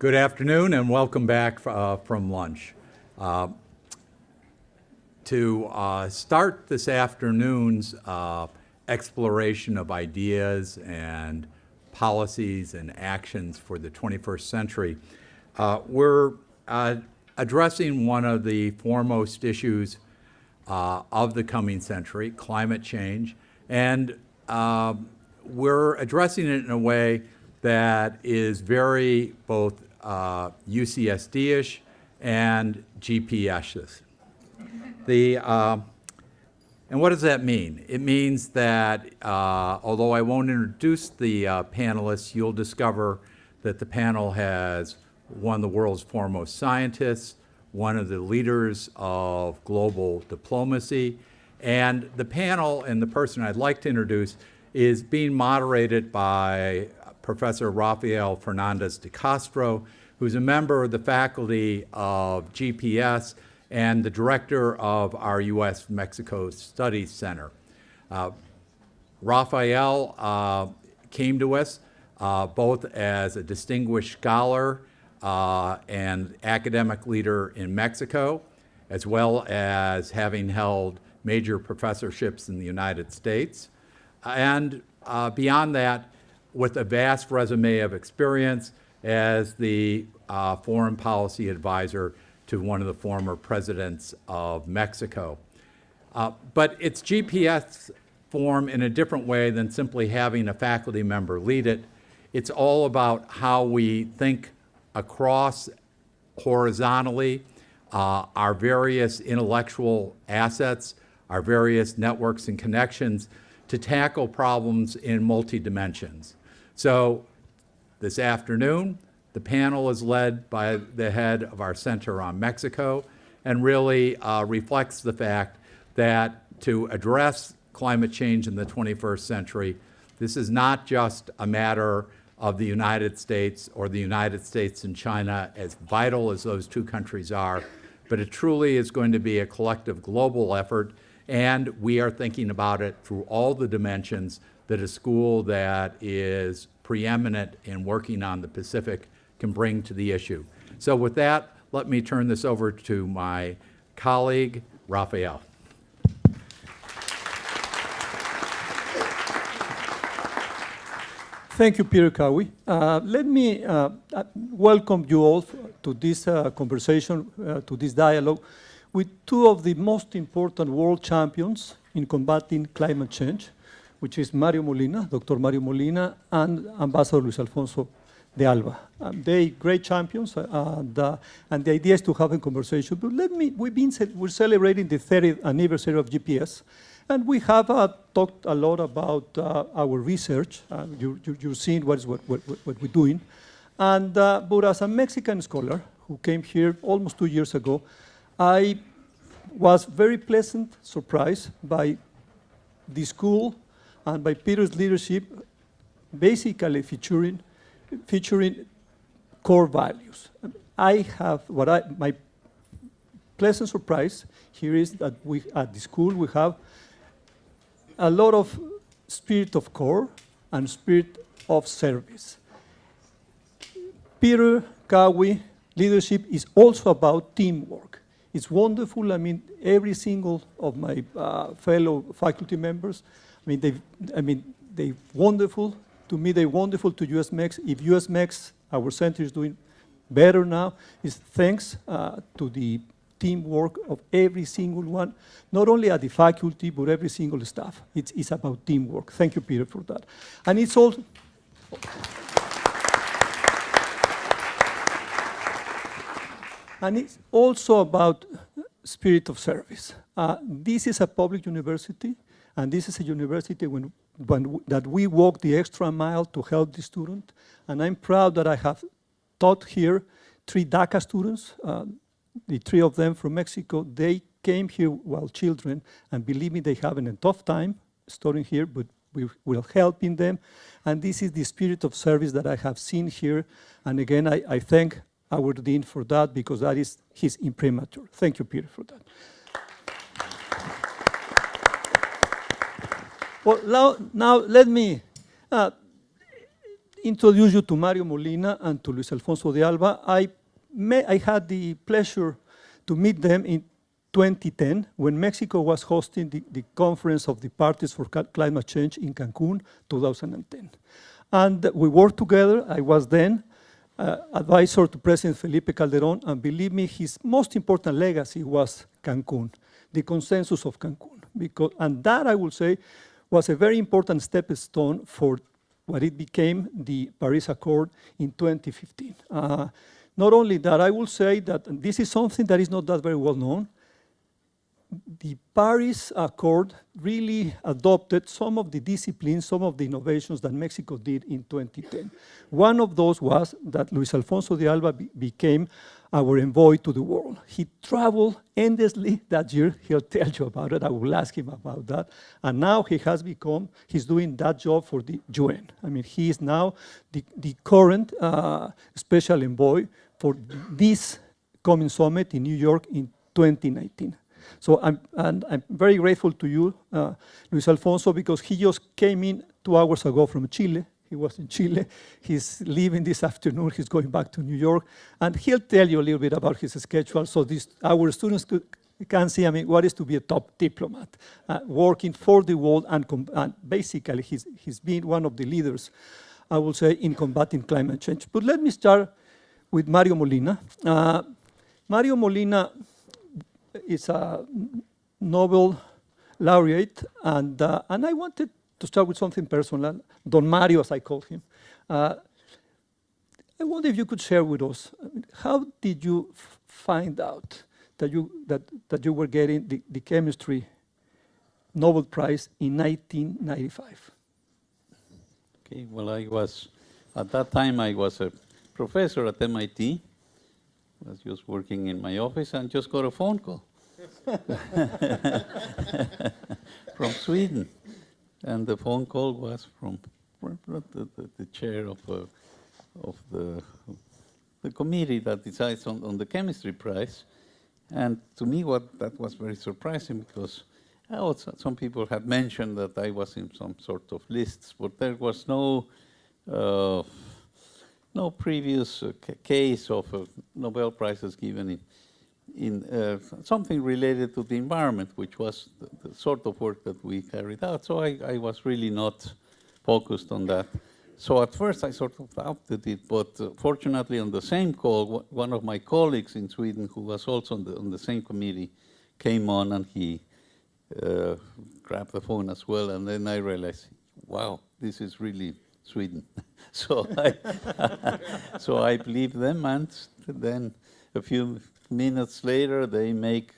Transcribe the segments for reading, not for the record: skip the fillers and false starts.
Good afternoon and welcome back from lunch. To start this afternoon's exploration of ideas and policies and actions for the 21st century, we're addressing one of the foremost issues of the coming century, climate change, and we're addressing it in a way that is very both UCSD-ish and GPS-ish. And what does that mean? It means that although I won't introduce the panelists, you'll discover that the panel has one of the world's foremost scientists, one of the leaders of global diplomacy, and the panel and the person I'd like to introduce is being moderated by Professor Rafael Fernández de Castro, who's a member of the faculty of GPS and the director of our U.S.-Mexico Studies Center. Rafael came to us both as a distinguished scholar and academic leader in Mexico, as well as having held major professorships in the United States. And beyond that, with a vast resume of experience as the foreign policy advisor to one of the former presidents of Mexico. But it's GPS form in a different way than simply having a faculty member lead it. It's all about how we think across horizontally our various intellectual assets, our various networks and connections to tackle problems in multi-dimensions. So this afternoon, the panel is led by the head of our Center on Mexico and really reflects the fact that to address climate change in the 21st century, this is not just a matter of the United States or the United States and China, as vital as those two countries are, but it truly is going to be a collective global effort, and we are thinking about it through all the dimensions that a school that is preeminent in working on the Pacific can bring to the issue. So with that, let me turn this over to my colleague, Rafael. Thank you, Peter Cowie. Let me welcome you all to this conversation, to this dialogue with two of the most important world champions in combating climate change, which is Mario Molina, Dr. Mario Molina, and Ambassador Luis Alfonso de Alba. They great champions, and the idea is to have a conversation. But we're celebrating the 30th anniversary of GPS, and we have talked a lot about our research. You're seeing what we're doing. And but as a Mexican scholar who came here almost 2 years ago, I was very pleasant surprised by the school and by Peter's leadership, basically featuring core values. I have my pleasant surprise here is that we at the school we have a lot of spirit of core and spirit of service. Peter Cowie leadership is also about teamwork. It's wonderful. I mean, every single of my fellow faculty members, they're wonderful. To me, they're wonderful to USMEX. If USMEX, our center is doing better now, is thanks to the teamwork of every single one, not only at the faculty, but every single staff. It's about teamwork. Thank you, Peter, for that. And it's also, about spirit of service. This is a public university, and this is a university that we walk the extra mile to help the student. And I'm proud that I have taught here 3 DACA students, the 3 of them from Mexico. They came here while children, and believe me, they having a tough time studying here, but we will help in them. And this is the spirit of service that I have seen here. And again, I thank our dean for that, because that is his imprimatur. Thank you, Peter, for that. Well, now let me, introduce you to Mario Molina and to Luis Alfonso de Alba. I had the pleasure to meet them in 2010 when Mexico was hosting the Conference of the Parties for Climate Change in Cancun, 2010. And we worked together. I was then advisor to President Felipe Calderón, and believe me, his most important legacy was Cancun, the consensus of Cancun. And that, I will say, was a very important stepping stone for what it became the Paris Accord in 2015. Not only that, I will say that, and this is something that is not that very well known, the Paris Accord really adopted some of the disciplines, some of the innovations that Mexico did in 2010. One of those was that Luis Alfonso de Alba became our envoy to the world. He traveled endlessly that year. He'll tell you about it. I will ask him about that. And now he's doing that job for the UN. I mean, he is now the current special envoy for this coming summit in New York in 2019. So I'm very grateful to you, Luis Alfonso, because he just came in 2 hours ago from Chile. He was in Chile. He's leaving this afternoon. He's going back to New York. And he'll tell you a little bit about his schedule so our students can see, I mean, what is to be a top diplomat, working for the world. And basically, he's been one of the leaders, I will say, in combating climate change. But let me start with Mario Molina. Mario Molina is a Nobel laureate, and I wanted to start with something personal, Don Mario, as I call him. I wonder if you could share with us, how did you find out that you were getting the chemistry Nobel Prize in 1995? Okay, well, at that time I was a professor at MIT. I was just working in my office and just got a phone call from Sweden. And the phone call was from the chair of the committee that decides on the chemistry prize. And to me, that was very surprising because some people had mentioned that I was in some sort of lists, but there was no previous case of Nobel Prizes given in something related to the environment, which was the sort of work that we carried out. So I was really not focused on that. So at first I sort of doubted it, but fortunately on the same call, one of my colleagues in Sweden, who was also on the same committee, came on and he grabbed the phone as well, and then I realized, wow, this is really Sweden. So I believed them, and then a few minutes later they make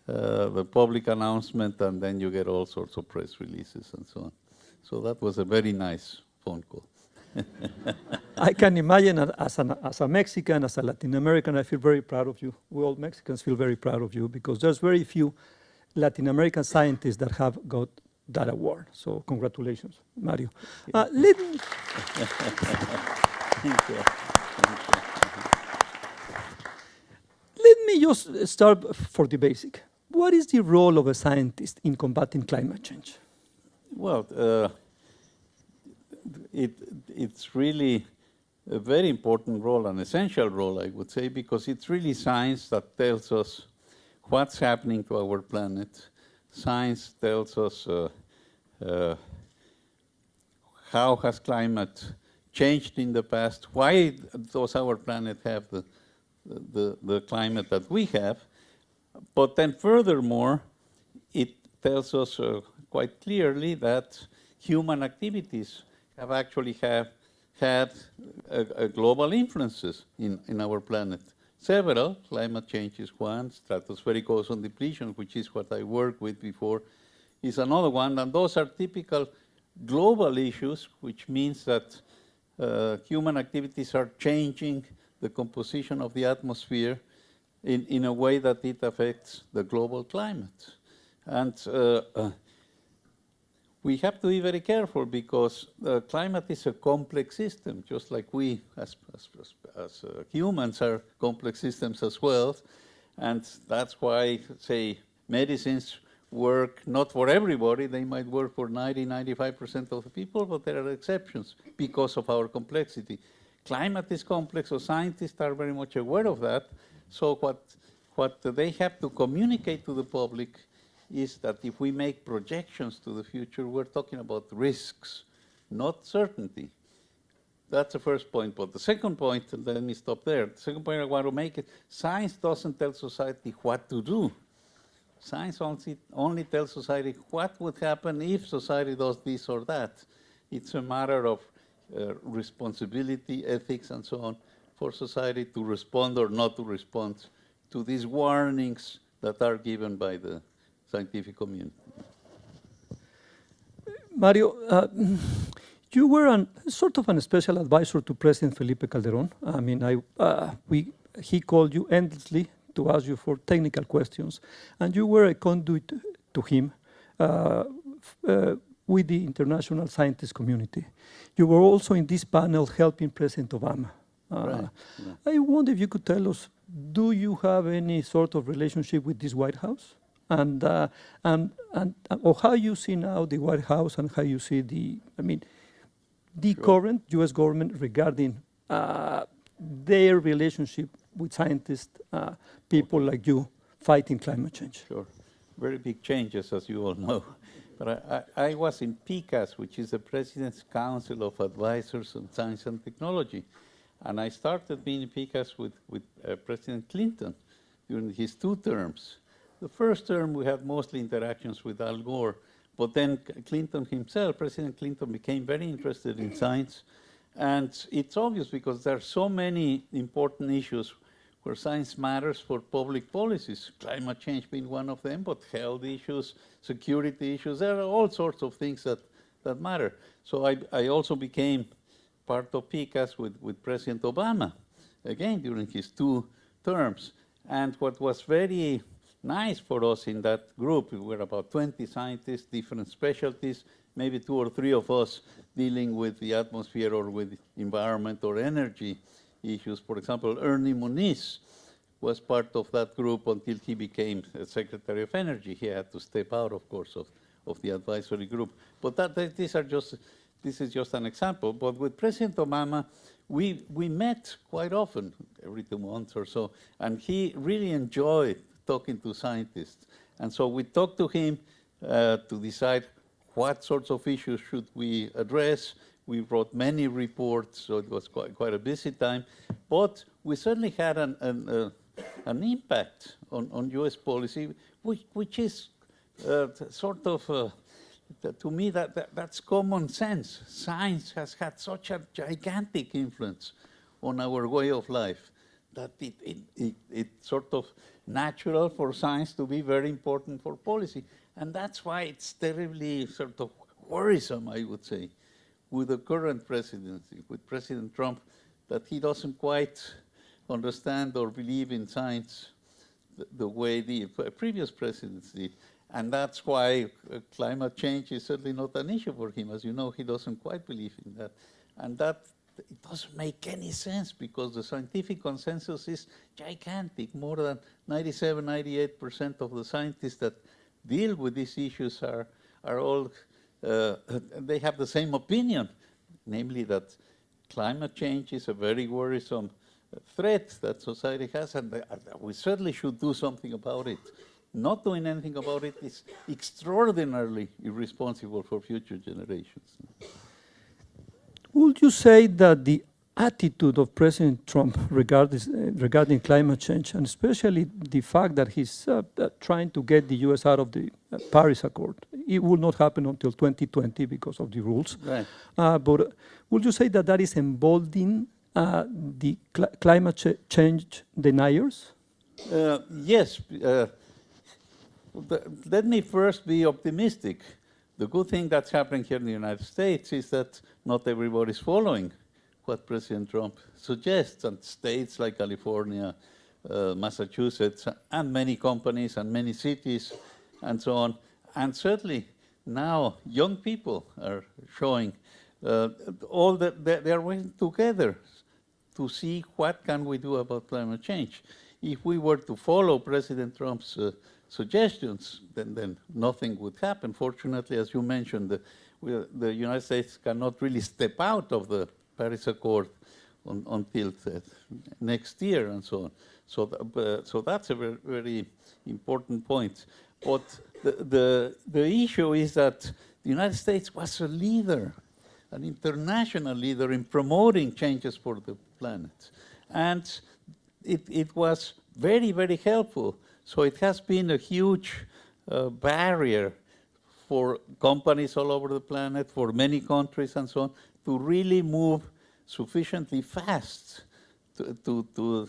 the public announcement, and then you get all sorts of press releases and so on. So that was a very nice phone call. I can imagine as a Mexican, as a Latin American, I feel very proud of you. We all Mexicans feel very proud of you because there's very few Latin American scientists that have got that award. So congratulations, Mario. Let me Thank you. Let me just start for the basic. What is the role of a scientist in combating climate change? Well, it's really a very important role, an essential role, I would say, because it's really science that tells us what's happening to our planet. Science tells us how has climate changed in the past, why does our planet have the climate that we have. But then furthermore, it tells us quite clearly that human activities have actually had global influences in our planet. Several, climate change is one, stratospheric ozone depletion, which is what I worked with before, is another one, and those are typical global issues, which means that human activities are changing the composition of the atmosphere in a way that it affects the global climate. And we have to be very careful because climate is a complex system, just like we as humans are complex systems as well. And that's why, say, medicines work not for everybody. They might work for 95% of the people, but there are exceptions because of our complexity. Climate is complex, so scientists are very much aware of that. So what they have to communicate to the public is that if we make projections to the future, we're talking about risks, not certainty. That's the first point. But the second point, and let me stop there. The second point I want to make is science doesn't tell society what to do. Science only tells society what would happen if society does this or that. It's a matter of responsibility, ethics, and so on, for society to respond or not to respond to these warnings that are given by the scientific community. Mario, you were sort of a special advisor to President Felipe Calderón. I mean, he called you endlessly to ask you for technical questions, and you were a conduit to him with the international scientist community. You were also in this panel helping President Obama. Right. I wonder if you could tell us, do you have any sort of relationship with this White House? Or how you see now the White House and how you see the current U.S. government regarding their relationship with scientists, people like you, fighting climate change? Sure. Very big changes, as you all know. But I was in PCAS, which is the President's Council of Advisors on Science and Technology. And I started being in PCAS with President Clinton during his 2 terms. The first term, we had mostly interactions with Al Gore, but then Clinton himself, President Clinton, became very interested in science. And it's obvious because there are so many important issues where science matters for public policies, climate change being one of them, but health issues, security issues, there are all sorts of things that matter. So I also became part of PCAS with President Obama, again, during his 2 terms. And what was very nice for us in that group, we were about 20 scientists, different specialties, maybe 2 or 3 of us dealing with the atmosphere or with environment or energy issues. For example, Ernie Moniz was part of that group until he became Secretary of Energy. He had to step out, of course, of the advisory group. But this is just an example. But with President Obama, we met quite often, every 2 months or so, and he really enjoyed talking to scientists. And so we talked to him to decide what sorts of issues should we address. We wrote many reports, so it was quite a busy time. But we certainly had an impact on US policy, which is sort of, to me, that's common sense. Science has had such a gigantic influence on our way of life that it's sort of natural for science to be very important for policy. And that's why it's terribly sort of worrisome, I would say, with the current presidency, with President Trump, that he doesn't quite understand or believe in science the way the previous presidents did. And that's why climate change is certainly not an issue for him. As you know, he doesn't quite believe in that. And that it doesn't make any sense because the scientific consensus is gigantic. More than 97, 98% of the scientists that deal with these issues are all, they have the same opinion, namely that climate change is a very worrisome threat that society has, and we certainly should do something about it. Not doing anything about it is extraordinarily irresponsible for future generations. Would you say that the attitude of President Trump regarding climate change, and especially the fact that he's trying to get the U.S. out of the Paris Accord, it will not happen until 2020 because of the rules. Right. But would you say that that is emboldening the climate change deniers? Yes. Let me first be optimistic. The good thing that's happening here in the United States is that not everybody's following what President Trump suggests, and states like California, Massachusetts, and many companies and many cities and so on. And certainly now young people are showing all that they are working together to see what can we do about climate change. If we were to follow President Trump's suggestions, then nothing would happen. Fortunately, as you mentioned, the United States cannot really step out of the Paris Accord until next year and so on. So that's a very, very important point. But the issue is that the United States was a leader, an international leader in promoting changes for the planet. And it was very, very helpful. So it has been a huge barrier for companies all over the planet, for many countries and so on, to really move sufficiently fast to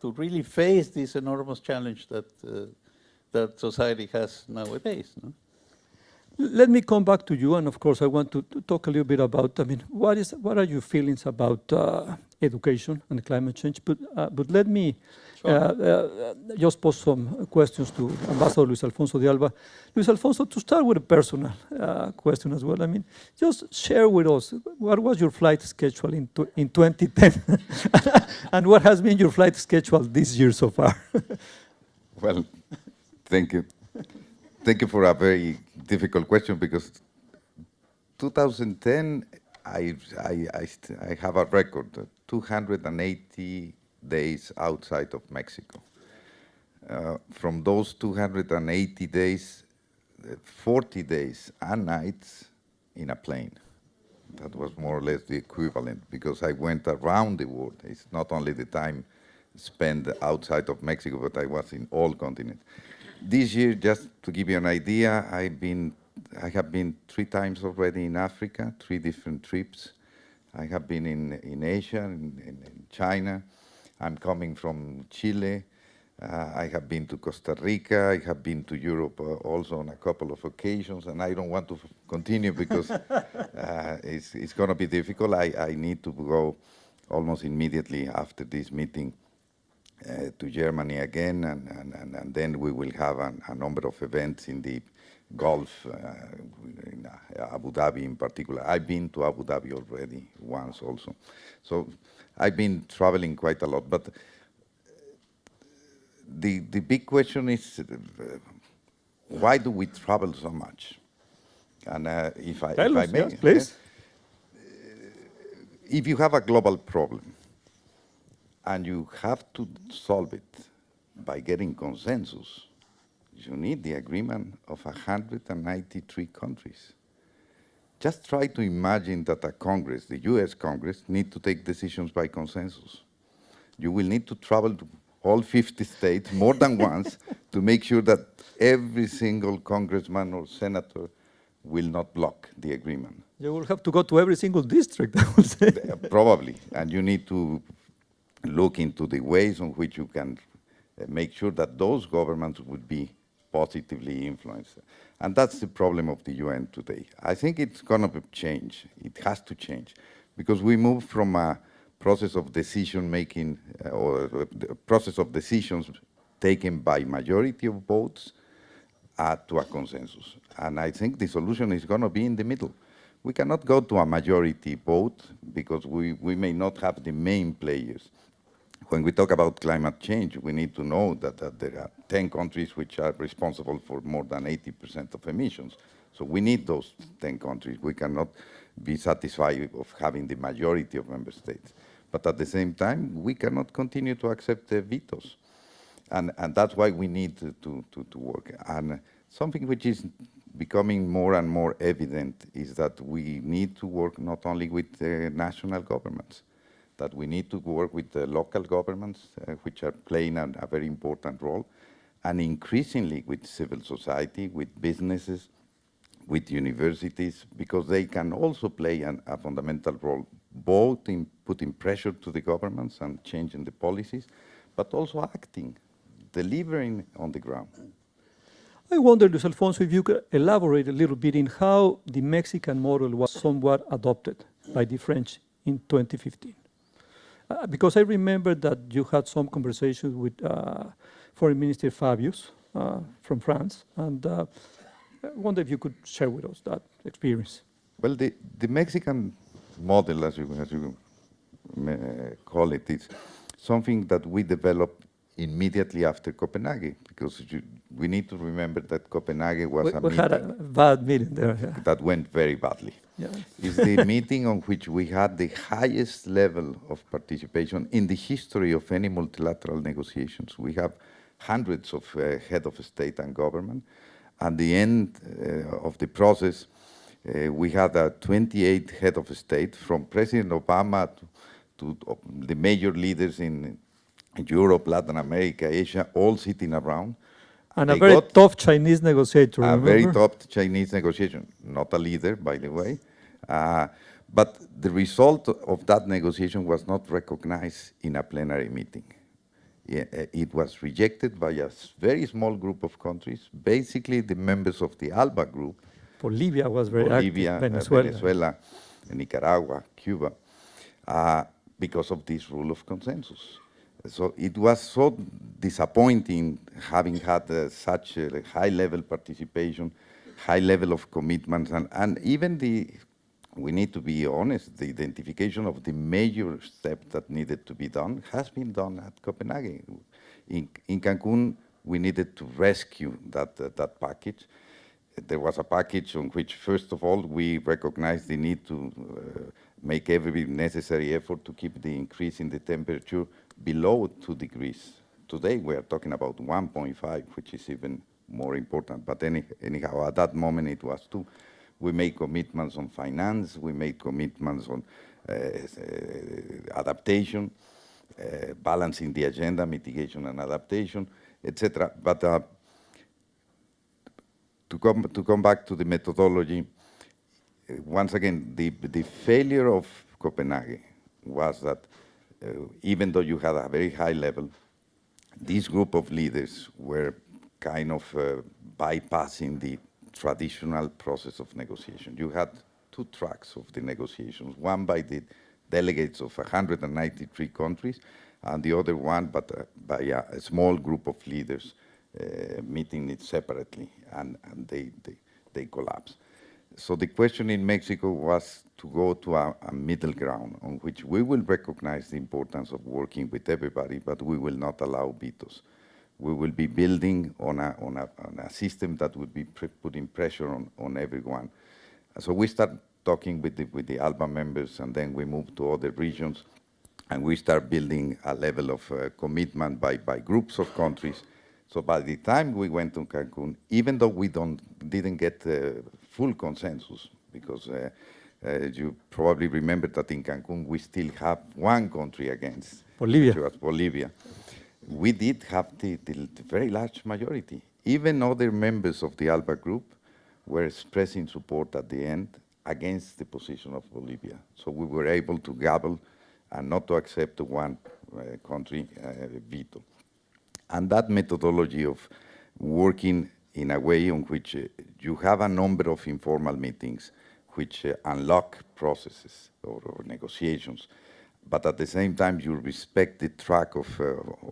really face this enormous challenge that society has nowadays. No? Let me come back to you, and of course I want to talk a little bit about, what are your feelings about education and climate change? But let me just pose some questions to Ambassador Luis Alfonso de Alba. Luis Alfonso, to start with a personal question as well. Just share with us, what was your flight schedule in 2010? And what has been your flight schedule this year so far? Well, thank you. Thank you for a very difficult question, because 2010, I have a record, 280 days outside of Mexico. From those 280 days, 40 days and nights in a plane. That was more or less the equivalent, because I went around the world. It's not only the time spent outside of Mexico, but I was in all continents. This year, just to give you an idea, I have been 3 times already in Africa, 3 different trips. I have been in Asia, in China. I'm coming from Chile. I have been to Costa Rica. I have been to Europe also on a couple of occasions, and I don't want to continue because it's going to be difficult. I need to go almost immediately after this meeting to Germany again, and then we will have a number of events in the Gulf, in Abu Dhabi in particular. I've been to Abu Dhabi already once also. So I've been traveling quite a lot. But the big question is, why do we travel so much? And if I may, yes, please. If you have a global problem, and you have to solve it by getting consensus, you need the agreement of 193 countries. Just try to imagine that a Congress, the US Congress, need to take decisions by consensus. You will need to travel to all 50 states more than once to make sure that every single congressman or senator will not block the agreement. You will have to go to every single district, I would say. Probably, and you need to look into the ways in which you can make sure that those governments would be positively influenced. And that's the problem of the UN today. I think it's going to change. It has to change, because we move from a process of decision-making or the process of decisions taken by majority of votes to a consensus. And I think the solution is going to be in the middle. We cannot go to a majority vote because we may not have the main players. When we talk about climate change, we need to know that there are 10 countries which are responsible for more than 80% of emissions. So we need those 10 countries. We cannot be satisfied of having the majority of member states. But at the same time, we cannot continue to accept the vetoes. And that's why we need to work. And something which is becoming more and more evident is that we need to work not only with national governments, that we need to work with the local governments, which are playing a very important role, and increasingly with civil society, with businesses, with universities, because they can also play a fundamental role, both in putting pressure to the governments and changing the policies, but also acting, delivering on the ground. I wonder, Luis Alfonso, if you could elaborate a little bit in how the Mexican model was somewhat adopted by the French in 2015. Because I remember that you had some conversations with Foreign Minister Fabius from France, and I wonder if you could share with us that experience. Well, the Mexican model, as you call it, is something that we developed immediately after Copenhagen, because we need to remember that Copenhagen was a We meeting had a bad meeting there. Yeah. that went very badly. Yeah. It's the meeting on which we had the highest level of participation in the history of any multilateral negotiations. We have hundreds of head of state and government. At the end of the process, we had 28 head of state, from President Obama to the major leaders in Europe, Latin America, Asia, all sitting around. And They a very got tough Chinese negotiator, a remember? very tough Chinese negotiation, not a leader, by the way. But the result of that negotiation was not recognized in a plenary meeting. It was rejected by a very small group of countries, basically the members of the Alba group. Bolivia was very Bolivia, active, Venezuela, Nicaragua, Cuba, because of this rule of consensus. So it was so disappointing having had such a high-level participation, high level of commitments, and even we need to be honest, the identification of the major steps that needed to be done has been done at Copenhagen. In Cancun, we needed to rescue that package. There was a package on which, first of all, we recognized the need to make every necessary effort to keep the increase in the temperature below 2 degrees. Today, we are talking about 1.5, which is even more important. But anyhow, at that moment, it was 2. We made commitments on finance. We made commitments on adaptation, balancing the agenda, mitigation and adaptation, etc. But to come back to the methodology, once again, the failure of Copenhagen was that even though you had a very high level, this group of leaders were kind of bypassing the traditional process of negotiation. You had 2 tracks of the negotiations, one by the delegates of 193 countries, and the other one by a small group of leaders meeting it separately, and they collapsed. So the question in Mexico was to go to a middle ground on which we will recognize the importance of working with everybody, but we will not allow vetoes. We will be building on a system that would be putting pressure on everyone. So we start talking with the Alba members, and then we move to other regions, and we start building a level of commitment by groups of countries. So by the time we went to Cancun, even though we didn't get full consensus, because you probably remember that in Cancun we still have one country against, Bolivia. which was Bolivia. We did have the very large majority. Even other members of the Alba group were expressing support at the end against the position of Bolivia. So we were able to gabble and not to accept one country veto. And that methodology of working in a way on which you have a number of informal meetings which unlock processes or negotiations, but at the same time you respect the track of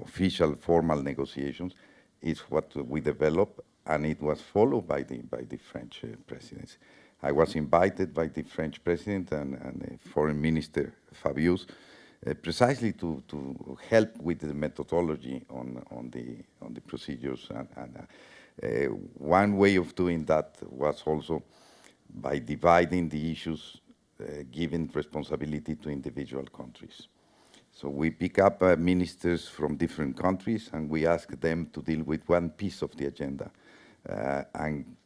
official formal negotiations, is what we developed, and it was followed by the French presidency. I was invited by the French president and Foreign Minister Fabius precisely to help with the methodology on the procedures. And one way of doing that was also by dividing the issues, giving responsibility to individual countries. So we pick up ministers from different countries, and we ask them to deal with one piece of the agenda. And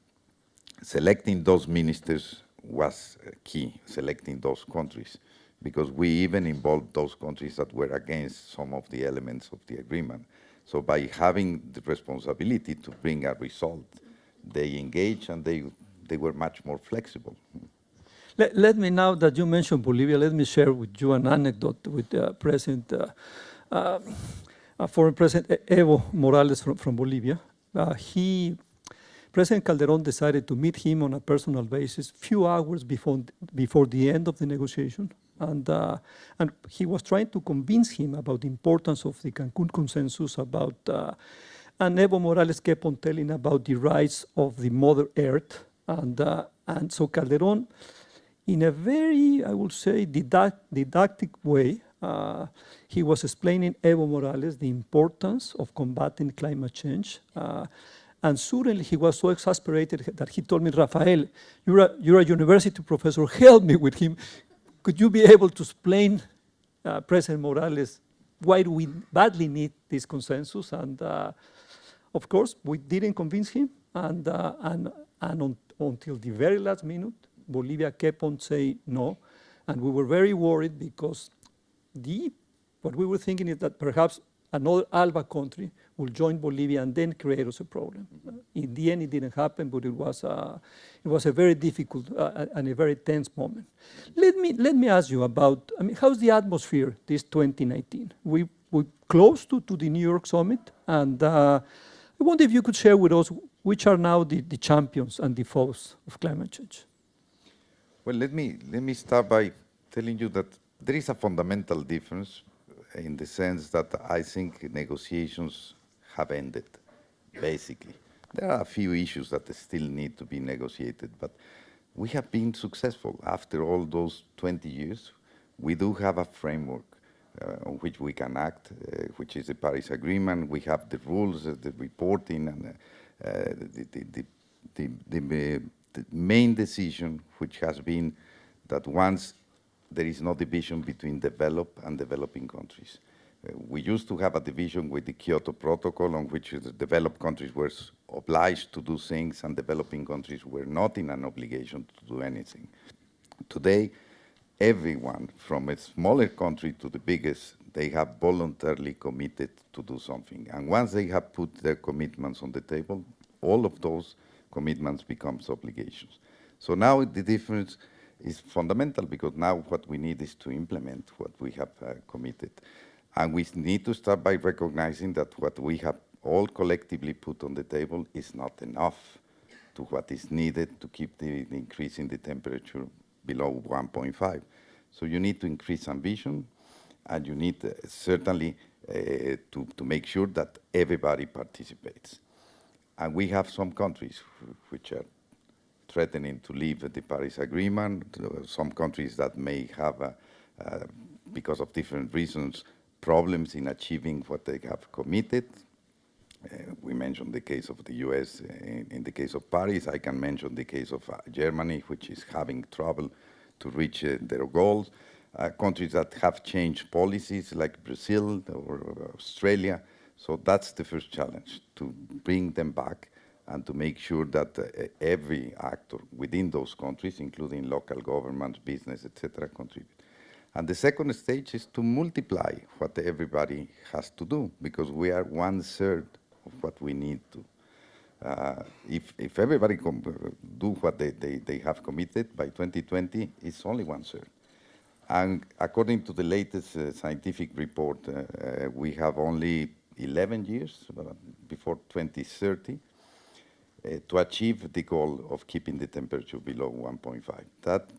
selecting those ministers was key, selecting those countries, because we even involved those countries that were against some of the elements of the agreement. So by having the responsibility to bring a result, they engaged, and they were much more flexible. Let me, now that you mentioned Bolivia, let me share with you an anecdote with Foreign President Evo Morales from Bolivia. President Calderon decided to meet him on a personal basis few hours before the end of the negotiation, and he was trying to convince him about the importance of the Cancun consensus, and Evo Morales kept on telling about the rights of the Mother Earth, and so Calderon, in a very, I would say, didactic way, He was explaining Evo Morales the importance of combating climate change. And suddenly he was so exasperated that he told me, Rafael, you're a university professor, help me with him. Could you be able to explain President Morales why do we badly need this consensus? And of course, we didn't convince him. And until the very last minute, Bolivia kept on saying no. And we were very worried because what we were thinking is that perhaps another Alba country will join Bolivia and then create us a problem. In the end, it didn't happen, but it was a very difficult and a very tense moment. Let me ask you about, how's the atmosphere this 2019? We're close to the New York summit, and I wonder if you could share with us which are now the champions and the foes of climate change. Well, let me start by telling you that there is a fundamental difference in the sense that I think negotiations have ended, basically. There are a few issues that still need to be negotiated, but we have been successful. After all those 20 years, we do have a framework on which we can act, which is the Paris Agreement. We have the rules, the reporting, and the main decision, which has been that once there is no division between developed and developing countries. We used to have a division with the Kyoto Protocol, on which the developed countries were obliged to do things and developing countries were not in an obligation to do anything. Today, everyone, from a smaller country to the biggest, they have voluntarily committed to do something. And once they have put their commitments on the table, all of those commitments becomes obligations. So now the difference is fundamental, because now what we need is to implement what we have committed. And we need to start by recognizing that what we have all collectively put on the table is not enough to what is needed to keep the increase in the temperature below 1.5. So you need to increase ambition, and you need certainly to make sure that everybody participates. And we have some countries which are threatening to leave the Paris Agreement, some countries that may have, because of different reasons, problems in achieving what they have committed. We mentioned the case of the US. In the case of Paris, I can mention the case of Germany, which is having trouble to reach their goals. Countries that have changed policies, like Brazil or Australia. So that's the first challenge, to bring them back and to make sure that every actor within those countries, including local governments, business, etc., contribute. And the second stage is to multiply what everybody has to do, because we are 1/3 of what we need to. If everybody do what they have committed by 2020, it's only 1/3. And according to the latest scientific report, we have only 11 years before 2030 to achieve the goal of keeping the temperature below 1.5. That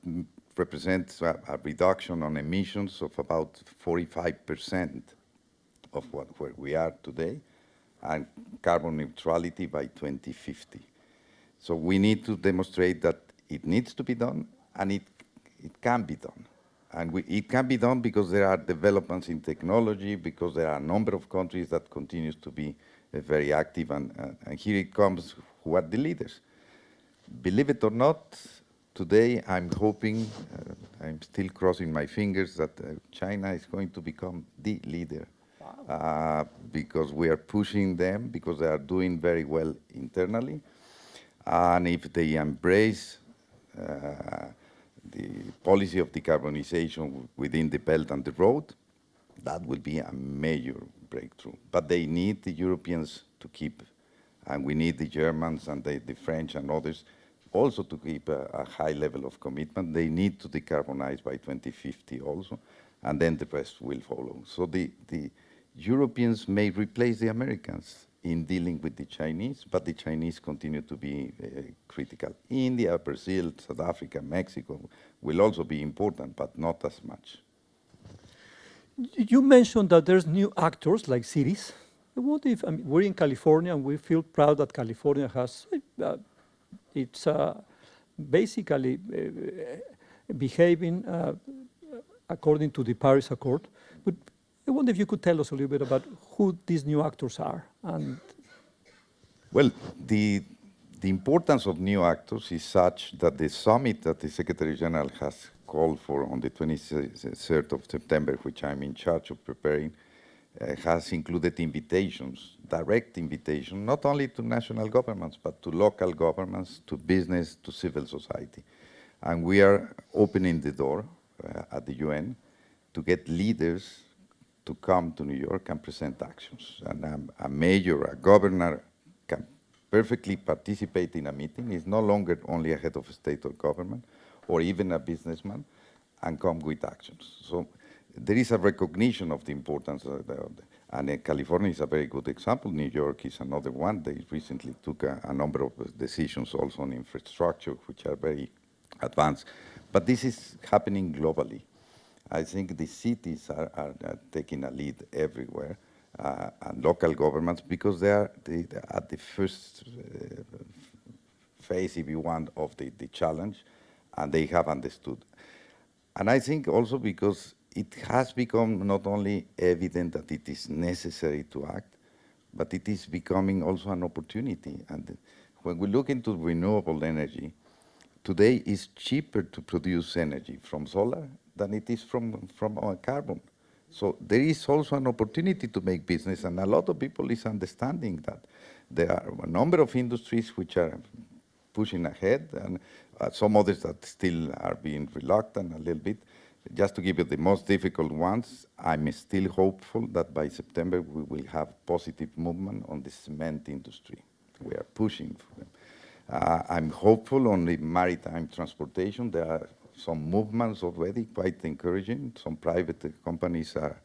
represents a reduction on emissions of about 45% of where we are today, and carbon neutrality by 2050. So we need to demonstrate that it needs to be done, and it can be done. And it can be done because there are developments in technology, because there are a number of countries that continues to be very active, and here it comes, who are the leaders. Believe it or not, today I'm hoping, I'm still crossing my fingers, that China is going to become the leader. Wow. Because we are pushing them, because they are doing very well internally. And if they embrace the policy of decarbonization within the Belt and the Road, that will be a major breakthrough. But they need the Europeans to keep, and we need the Germans and the French and others also to keep a high level of commitment. They need to decarbonize by 2050 also, and then the rest will follow. So the Europeans may replace the Americans in dealing with the Chinese, but the Chinese continue to be critical. India, Brazil, South Africa, Mexico will also be important, but not as much. You mentioned that there's new actors like cities. What if, we're in California, and we feel proud that California has, it's basically behaving according to the Paris Accord. But I wonder if you could tell us a little bit about who these new actors are. And Well, the importance of new actors is such that the summit that the Secretary General has called for on the 23rd of September, which I'm in charge of preparing, has included invitations, direct invitations, not only to national governments, but to local governments, to business, to civil society. And we are opening the door at the UN to get leaders to come to New York and present actions. And a mayor, a governor can perfectly participate in a meeting. It's no longer only a head of state or government, or even a businessman, and come with actions. So there is a recognition of the importance of and California is a very good example. New York is another one. They recently took a number of decisions also on infrastructure, which are very advanced. But this is happening globally. I think the cities are taking a lead everywhere, and local governments, because they are at the first phase, if you want, of the challenge, and they have understood. And I think also because it has become not only evident that it is necessary to act, but it is becoming also an opportunity. And when we look into renewable energy, today it's cheaper to produce energy from solar than it is from carbon. So there is also an opportunity to make business, and a lot of people is understanding that. There are a number of industries which are pushing ahead, and some others that still are being reluctant a little bit. Just to give you the most difficult ones, I'm still hopeful that by September we will have positive movement on the cement industry. We are pushing for them. I'm hopeful on the maritime transportation. There are some movements already quite encouraging. Some private companies are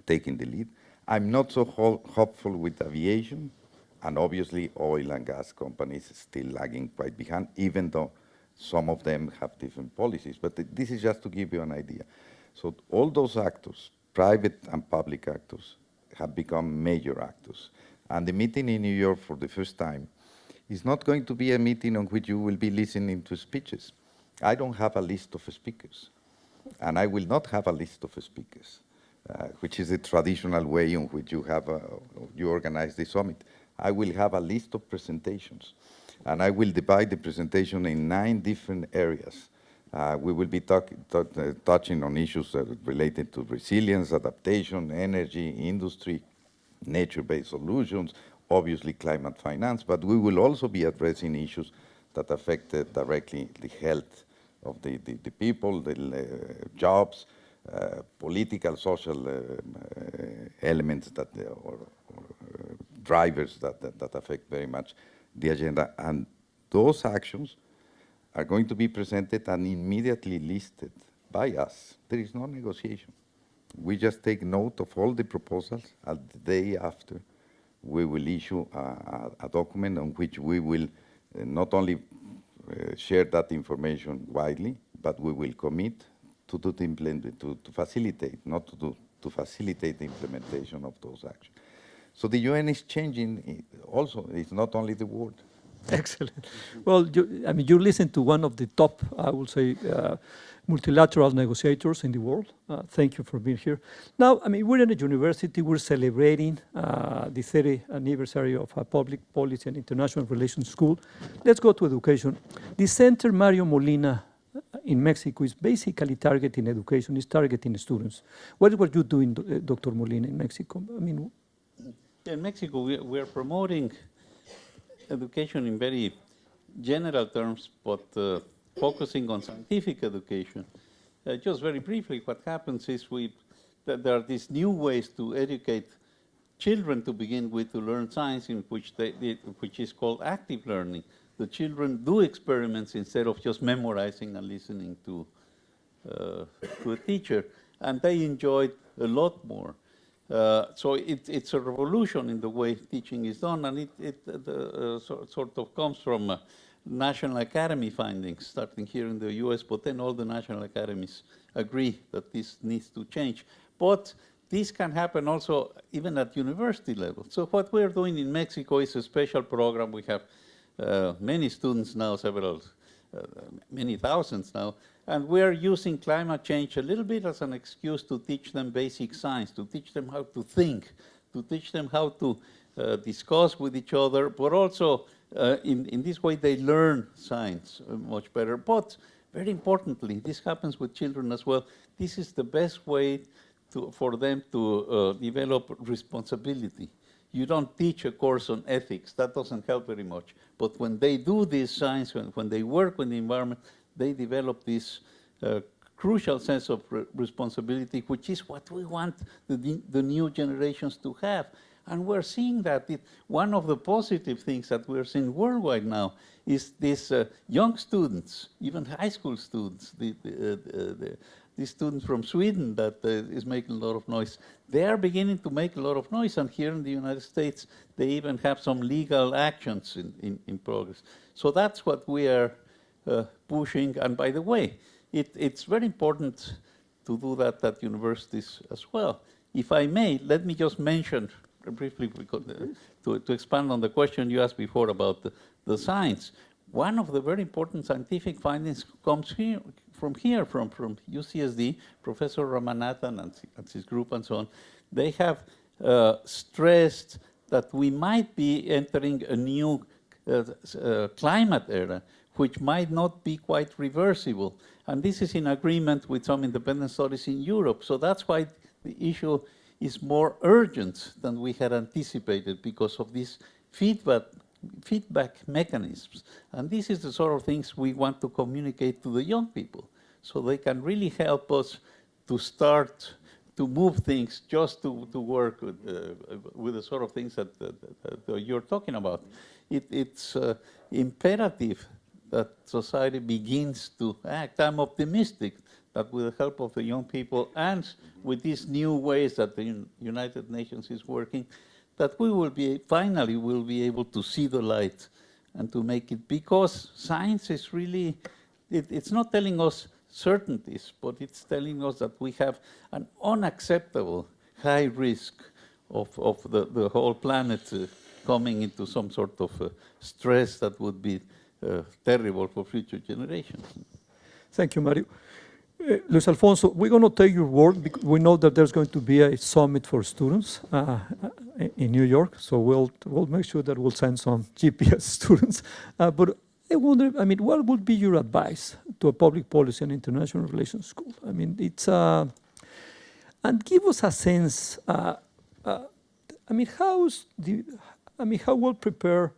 taking the lead. I'm not so hopeful with aviation, and obviously oil and gas companies still lagging quite behind, even though some of them have different policies. But this is just to give you an idea. So all those actors, private and public actors, have become major actors. And the meeting in New York for the first time is not going to be a meeting on which you will be listening to speeches. I don't have a list of speakers, and I will not have a list of speakers, which is the traditional way in which you organize the summit. I will have a list of presentations, and I will divide the presentation in 9 different areas. We will be touching on issues related to resilience, adaptation, energy, industry, nature-based solutions, obviously climate finance, but we will also be addressing issues that affect directly the health of the people, the jobs, political, social elements that or drivers that affect very much the agenda. And those actions are going to be presented and immediately listed by us. There is no negotiation. We just take note of all the proposals, and the day after, we will issue a document on which we will not only share that information widely, but we will commit to facilitate, not to do, to facilitate the implementation of those actions. So the UN is changing also. It's not only the word. Excellent. Well, you listen to one of the top, I would say, multilateral negotiators in the world. Thank you for being here. Now, we're in a university. We're celebrating the 30th anniversary of a public policy and international relations school. Let's go to education. The center Mario Molina in Mexico is basically targeting education, is targeting students. What were you doing, Dr. Molina, in Mexico? In Mexico, we are promoting education in very general terms, but focusing on scientific education. Just very briefly, what happens is that there are these new ways to educate children to begin with, to learn science, in which is called active learning. The children do experiments instead of just memorizing and listening to a teacher, and they enjoy it a lot more. So it's a revolution in the way teaching is done, and it sort of comes from National Academy findings, starting here in the US, but then all the national academies agree that this needs to change. But this can happen also even at university level. So what we're doing in Mexico is a special program. We have many students now, several many thousands now. And we're using climate change a little bit as an excuse to teach them basic science, to teach them how to think, to teach them how to discuss with each other, but also in this way they learn science much better. But very importantly, this happens with children as well. This is the best way for them to develop responsibility. You don't teach a course on ethics, that doesn't help very much. But when they do this science, when they work with the environment, they develop this crucial sense of responsibility, which is what we want the new generations to have. And we're seeing that. One of the positive things that we're seeing worldwide now is these young students, even high school students, these students from Sweden that is making a lot of noise. They are beginning to make a lot of noise, and here in the United States, they even have some legal actions in progress. So that's what we are pushing. And by the way, it's very important to do that at universities as well. If I may, let me just mention briefly, to expand on the question you asked before about the science. One of the very important scientific findings comes from UCSD, Professor Ramanathan and his group and so on. They have stressed that we might be entering a new climate era, which might not be quite reversible. And this is in agreement with some independent studies in Europe. So that's why the issue is more urgent than we had anticipated because of these feedback mechanisms. And this is the sort of things we want to communicate to the young people so they can really help us to start to move things just to work with the sort of things that you're talking about. It's imperative that society begins to act. I'm optimistic that with the help of the young people and with these new ways that the United Nations is working, that we will finally be able to see the light and to make it, because science is really, it's not telling us certainties, but it's telling us that we have an unacceptable high risk of the whole planet coming into some sort of stress that would be terrible for future generations. Thank you, Mario. Luis Alfonso, we're going to take your word because we know that there's going to be a summit for students in New York, so we'll make sure that we'll send some GPS students. But I wonder, I mean, what would be your advice to a public policy and international relations school? I mean, it's and give us a sense. I mean, how well prepared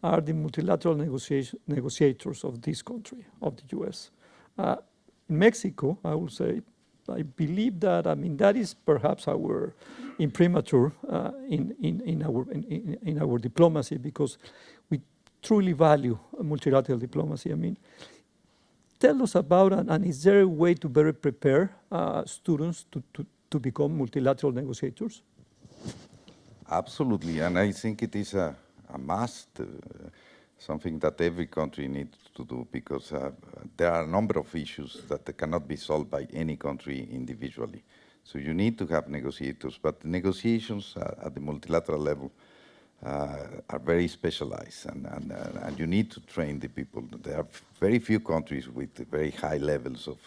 are the multilateral negotiators of this country, of the U.S.? In Mexico, I will say, I believe that, I mean, that is perhaps our imprimatur in our diplomacy, because we truly value multilateral diplomacy. I mean, tell us about, and is there a way to better prepare students to become multilateral negotiators? Absolutely, and I think it is a must, something that every country needs to do, because there are a number of issues that cannot be solved by any country individually. So you need to have negotiators, but the negotiations at the multilateral level are very specialized, and you need to train the people. There are very few countries with very high levels of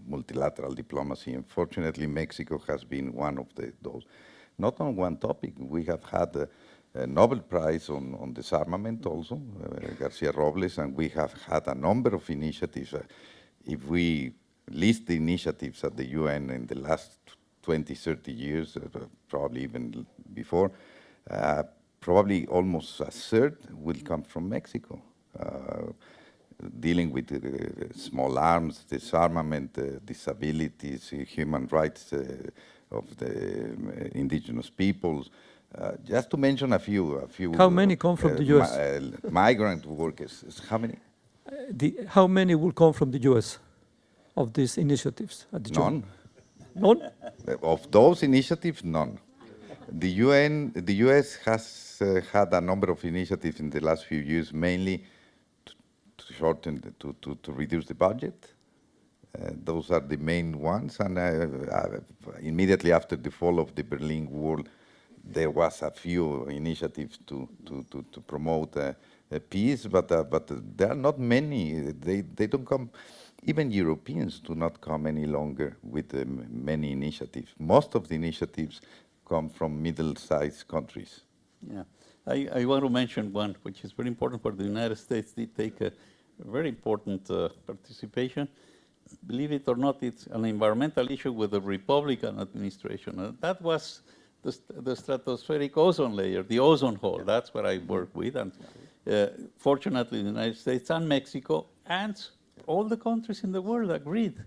multilateral diplomacy. Unfortunately, Mexico has been one of those. Not on one topic. We have had a Nobel Prize on disarmament also, Garcia Robles, and we have had a number of initiatives. If we list the initiatives at the UN in the last 20, 30 years, probably even before, probably almost a third will come from Mexico, dealing with small arms, disarmament, disabilities, human rights of the indigenous peoples. Just to mention a few. How many come from the U.S.? Migrant workers. How many? How many will come from the U.S. of these initiatives? None. None? Of those initiatives, none. The U.S. has had a number of initiatives in the last few years, mainly to shorten, to reduce the budget. Those are the main ones. And immediately after the fall of the Berlin Wall, there was a few initiatives to promote peace, but there are not many. They don't come. Even Europeans do not come any longer with many initiatives. Most of the initiatives come from middle-sized countries. Yeah, I want to mention one, which is very important for the United States. They take a very important participation. Believe it or not, it's an environmental issue with the Republican administration. That was the stratospheric ozone layer, the ozone hole. That's what I work with. And fortunately, the United States and Mexico and all the countries in the world agreed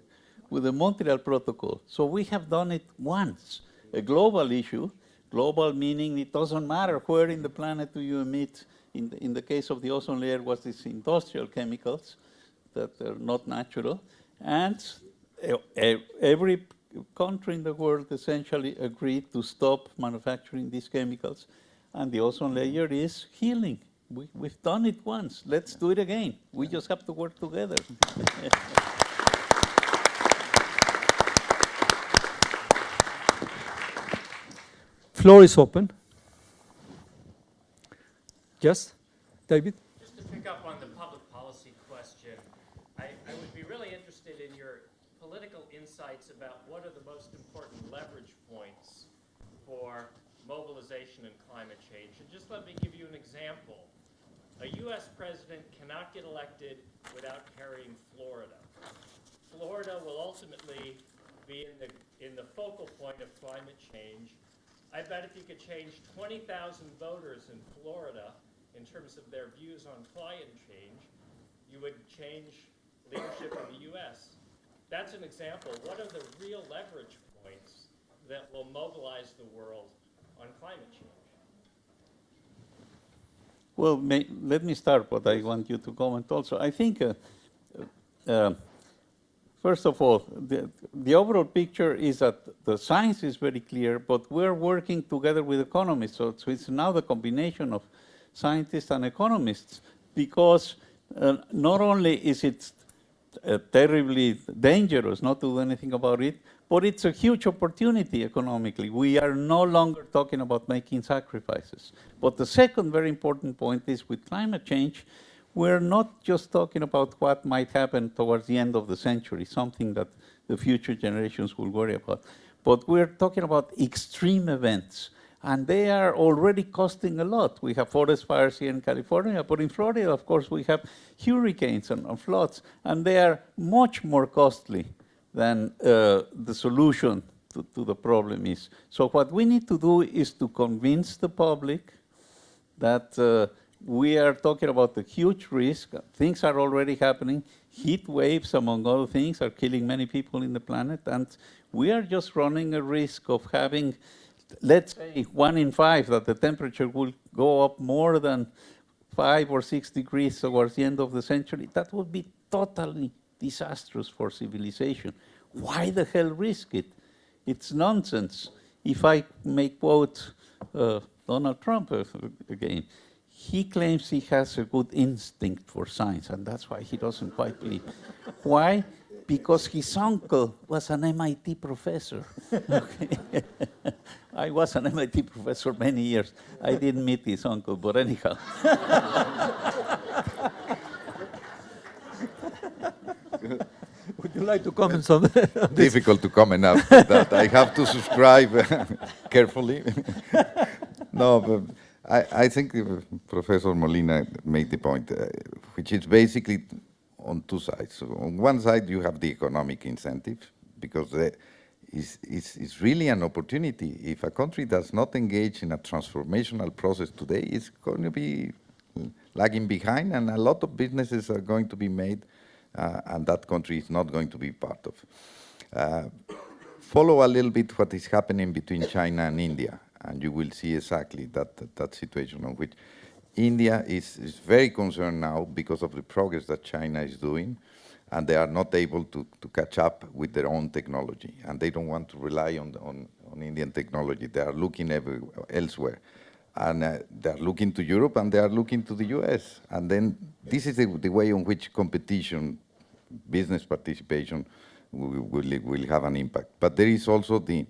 with the Montreal Protocol. So we have done it once, a global issue. Global meaning it doesn't matter where in the planet do you emit. In the case of the ozone layer was these industrial chemicals that are not natural. And every country in the world essentially agreed to stop manufacturing these chemicals. And the ozone layer is healing. We've done it once. Let's do it again. We just have to work together. Floor is open. Yes, David? Just to pick up on the public policy question, I would be really interested in your political insights about what are the most important leverage points for mobilization and climate change. And just let me give you an example. A U.S. president cannot get elected without carrying Florida. Florida will ultimately be in the focal point of climate change. I bet if you could change 20,000 voters in Florida in terms of their views on climate change, you would change leadership in the U.S. That's an example. What are the real leverage points that will mobilize the world on climate change? Well, let me start, but I want you to comment also. I think, first of all, the overall picture is that the science is very clear, but we're working together with economists. So it's now the combination of scientists and economists, because not only is it terribly dangerous not to do anything about it, but it's a huge opportunity economically. We are no longer talking about making sacrifices. But the second very important point is with climate change, we're not just talking about what might happen towards the end of the century, something that the future generations will worry about, but we're talking about extreme events. And they are already costing a lot. We have forest fires here in California, but in Florida, of course, we have hurricanes and floods, and they are much more costly than the solution to the problem is. So what we need to do is to convince the public that we are talking about a huge risk. Things are already happening. Heat waves, among other things, are killing many people in the planet, and we are just running a risk of having, let's say, 1 in 5, that the temperature will go up more than 5 or 6 degrees towards the end of the century. That would be totally disastrous for civilization. Why the hell risk it? It's nonsense. If I may quote Donald Trump again, he claims he has a good instinct for science, and that's why he doesn't quite believe. Why? Because his uncle was an MIT professor. Okay. I was an MIT professor many years. I didn't meet his uncle, but anyhow. Would you like to comment on this? Difficult to comment after that. I have to subscribe carefully. No, but I think Professor Molina made the point, which is basically on two sides. So on one side, you have the economic incentive, because it's really an opportunity. If a country does not engage in a transformational process today, it's going to be lagging behind, and a lot of businesses are going to be made, and that country is not going to be part of. Follow a little bit what is happening between China and India, and you will see exactly that situation on which India is very concerned now because of the progress that China is doing, and they are not able to catch up with their own technology, and they don't want to rely on Indian technology. They are looking elsewhere, and they are looking to Europe, and they are looking to the US. And then this is the way in which competition, business participation will have an impact. But there is also the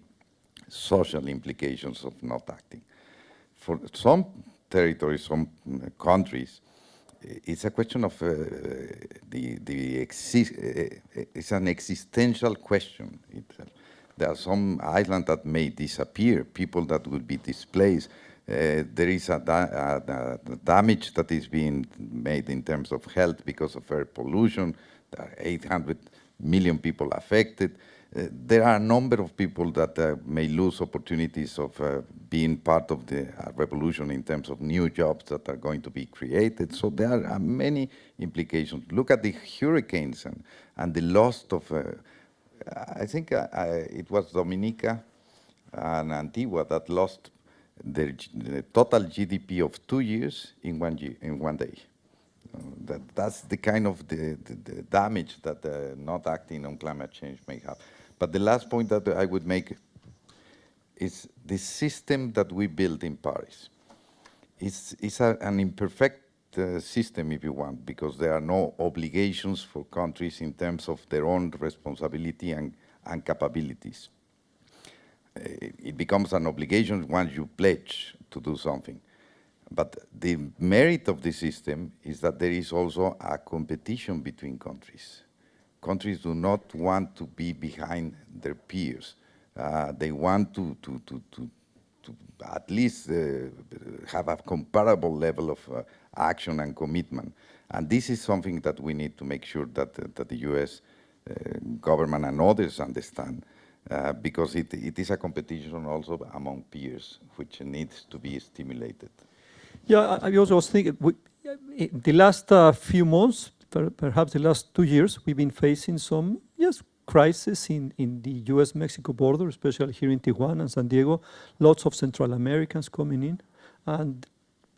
social implications of not acting. For some territories, some countries, it's a question of it's an existential question itself. There are some islands that may disappear, people that will be displaced. There is a damage that is being made in terms of health because of air pollution. There are 800 million people affected. There are a number of people that may lose opportunities of being part of the revolution in terms of new jobs that are going to be created. So there are many implications. Look at the hurricanes and the loss of, I think it was Dominica and Antigua that lost the total GDP of 2 years in 1 year, in 1 day. That's the kind of the damage that not acting on climate change may have. But the last point that I would make is the system that we built in Paris. It's an imperfect system, if you want, because there are no obligations for countries in terms of their own responsibility and capabilities. It becomes an obligation once you pledge to do something. But the merit of the system is that there is also a competition between countries. Countries do not want to be behind their peers. They want to at least have a comparable level of action and commitment. And this is something that we need to make sure that the US government and others understand, because it is a competition also among peers, which needs to be stimulated. Yeah, I also was thinking, in the last few months, perhaps the last 2 years, we've been facing some, crisis in the US-Mexico border, especially here in Tijuana and San Diego. Lots of Central Americans coming in, and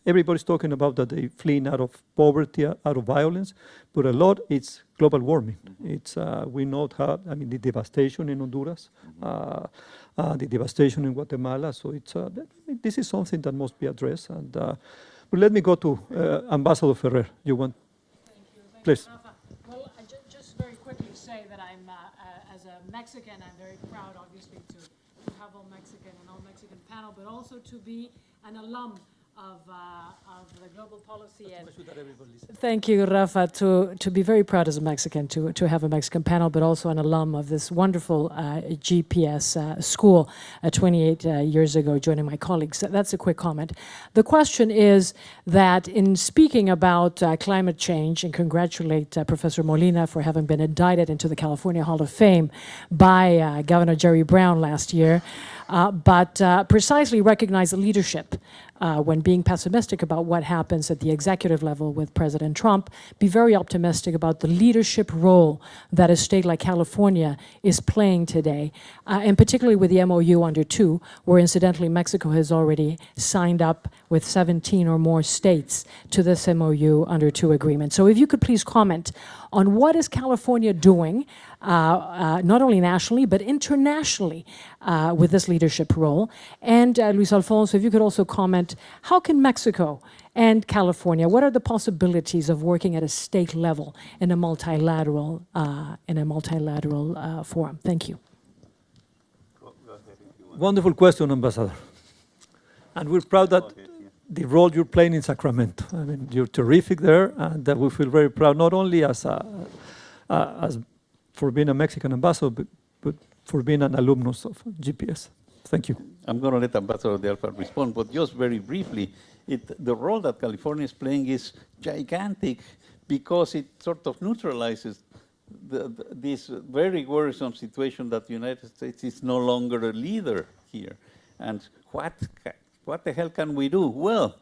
everybody's talking about that they're fleeing out of poverty, out of violence, but a lot it's global warming. It's we know how, I mean, the devastation in Honduras, the devastation in Guatemala. So it's this is something that must be addressed. And but let me go to Ambassador Ferrer. You want? Thank you, Please. Rafa. Well, I just very quickly say that I'm, as a Mexican, I'm very proud, obviously, to have all Mexican and all Mexican panel, but also to be an alum of the global policy. And thank you, Rafa, to be very proud as a Mexican to have a Mexican panel, but also an alum of this wonderful GPS school 28 years ago, joining my colleagues. That's a quick comment. The question is that in speaking about climate change, and congratulate Professor Molina for having been indicted into the California Hall of Fame by Governor Jerry Brown last year, but precisely recognize the leadership when being pessimistic about what happens at the executive level with President Trump, be very optimistic about the leadership role that a state like California is playing today, and particularly with the MOU under 2, where incidentally Mexico has already signed up with 17 or more states to this MOU under 2 agreement. So if you could please comment on what is California doing, not only nationally, but internationally with this leadership role. And Luis Alfonso, if you could also comment, how can Mexico and California, what are the possibilities of working at a state level in a multilateral forum? Thank you. Wonderful question, Ambassador. And we're proud that the role you're playing in Sacramento. I mean, you're terrific there, and we feel very proud, not only as for being a Mexican ambassador, but for being an alumnus of GPS. Thank you. I'm going to let Ambassador de Alba respond, but just very briefly, the role that California is playing is gigantic because it sort of neutralizes this very worrisome situation that the United States is no longer a leader here. And what the hell can we do? Well,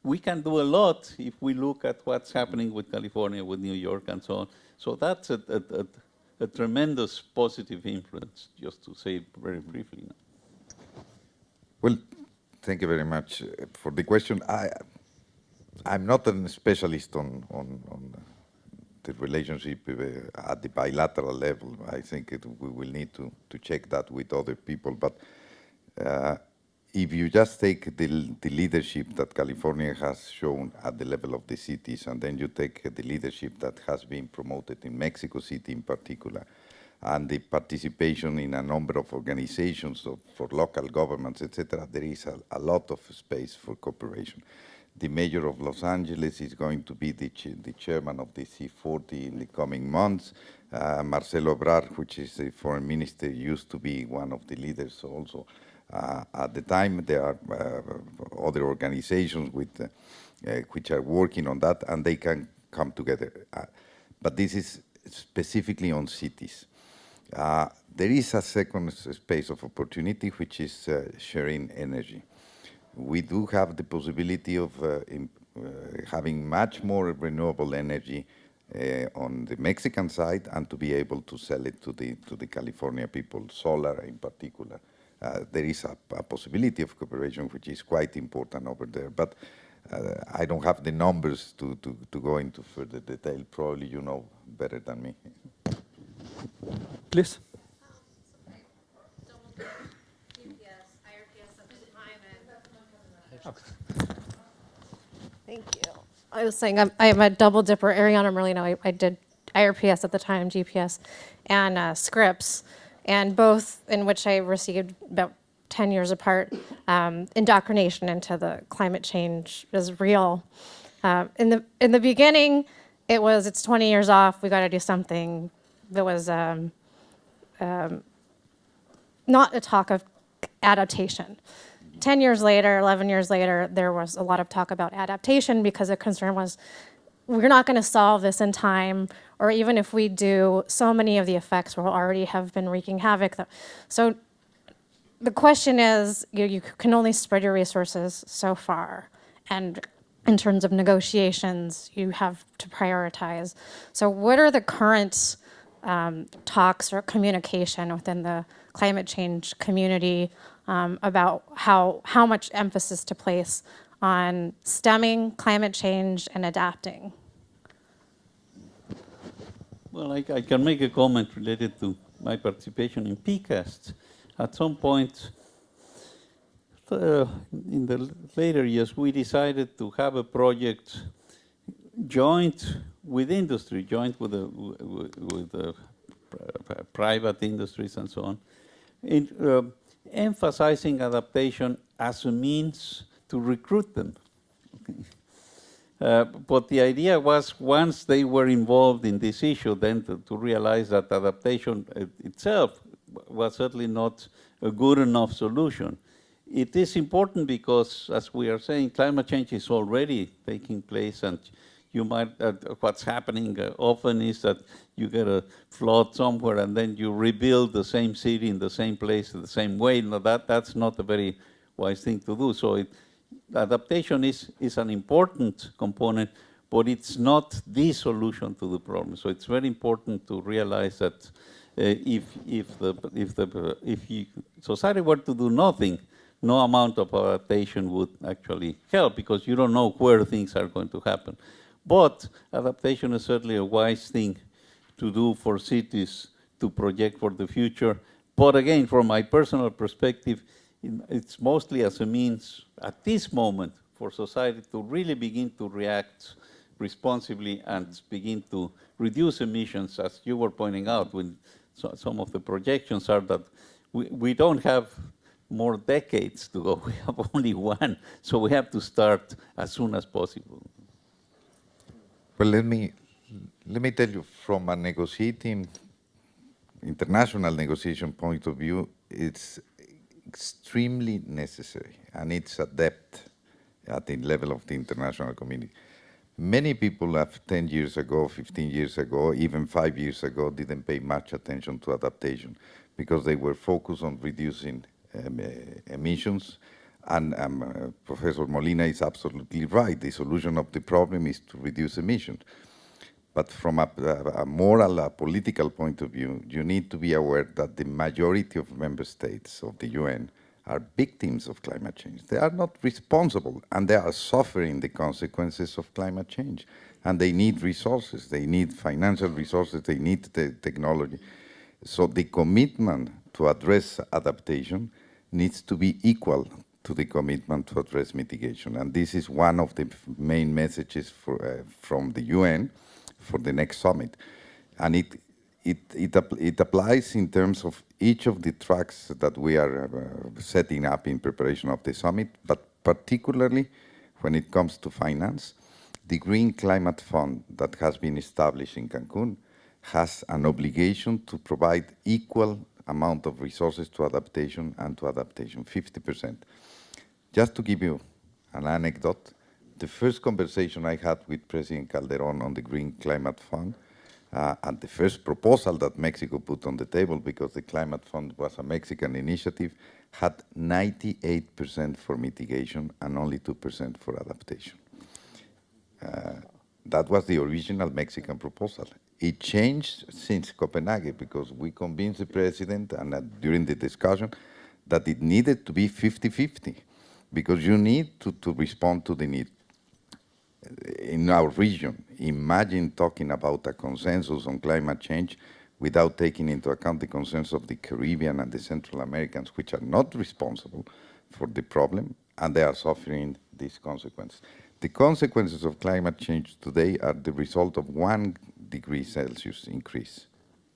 we can do a lot if we look at what's happening with California, with New York, and so on. So that's a tremendous positive influence, just to say very briefly. Well, thank you very much for the question. I'm not a specialist on the relationship at the bilateral level. I think we will need to check that with other people. But if you just take the leadership that California has shown at the level of the cities, and then you take the leadership that has been promoted in Mexico City in particular, and the participation in a number of organizations for local governments, etc., there is a lot of space for cooperation. the mayor of Los Angeles is going to be the chairman of the C40 in the coming months. Marcelo Ebrard, which is the foreign minister, used to be one of the leaders also. At the time, there are other organizations with, which are working on that, and they can come together. But this is specifically on cities. There is a second space of opportunity, which is sharing energy. We do have the possibility of having much more renewable energy on the Mexican side, and to be able to sell it to the California people, solar in particular. There is a possibility of cooperation which is quite important over there, but I don't have the numbers to go into further detail. Probably you know better than me. Please. Thank you. I was saying I'm a double dipper, Ariana Molina. I did IRPS at the time, GPS, and Scripps, and both in which I received about 10 years apart. Indoctrination into the climate change is real. In the beginning, it's 20 years off. We got to do something. There was not a talk of adaptation. 10 years later, 11 years later, there was a lot of talk about adaptation because the concern was we're not going to solve this in time, or even if we do, so many of the effects will already have been wreaking havoc. So the question is, you can only spread your resources so far, and in terms of negotiations, you have to prioritize. So what are the current talks or communication within the climate change community about how much emphasis to place on stemming climate change and adapting? Well, I can make a comment related to my participation in PCAST. At some point in the later years, we decided to have a project joint with industry, joint with the private industries and so on, emphasizing adaptation as a means to recruit them. But the idea was, once they were involved in this issue, then to realize that adaptation itself was certainly not a good enough solution. It is important because, as we are saying, climate change is already taking place, and you might, what's happening often is that you get a flood somewhere and then you rebuild the same city in the same place the same way. No, that's not a very wise thing to do. So adaptation is an important component, but it's not the solution to the problem. So it's very important to realize that if society were to do nothing, no amount of adaptation would actually help, because you don't know where things are going to happen. But adaptation is certainly a wise thing to do for cities to project for the future. But again, from my personal perspective, it's mostly as a means at this moment for society to really begin to react responsibly and begin to reduce emissions, as you were pointing out, when some of the projections are that we don't have more decades to go, we have only one, so we have to start as soon as possible. Well, let me tell you, from a international negotiation point of view, it's extremely necessary, and it's a depth at the level of the international community. Many people have 10 years ago, 15 years ago, even 5 years ago, didn't pay much attention to adaptation because they were focused on reducing emissions. And Professor Molina is absolutely right. The solution of the problem is to reduce emissions. But from a moral, a political point of view, you need to be aware that the majority of member states of the UN are victims of climate change. They are not responsible, and they are suffering the consequences of climate change. And they need resources. They need financial resources. They need the technology. So the commitment to address adaptation needs to be equal to the commitment to address mitigation. And this is one of the main messages from the UN for the next summit. And it applies in terms of each of the tracks that we are setting up in preparation of the summit, but particularly when it comes to finance, the Green Climate Fund that has been established in Cancun has an obligation to provide equal amount of resources to adaptation and to adaptation, 50%. Just to give you an anecdote, the first conversation I had with President Calderon on the Green Climate Fund, and the first proposal that Mexico put on the table, because the Climate Fund was a Mexican initiative, had 98% for mitigation and only 2% for adaptation. That was the original Mexican proposal. It changed since Copenhagen because we convinced the president and during the discussion that it needed to be 50-50 because you need to respond to the need. In our region, imagine talking about a consensus on climate change without taking into account the concerns of the Caribbean and the Central Americans, which are not responsible for the problem, and they are suffering these consequences. The consequences of climate change today are the result of 1 degree Celsius increase.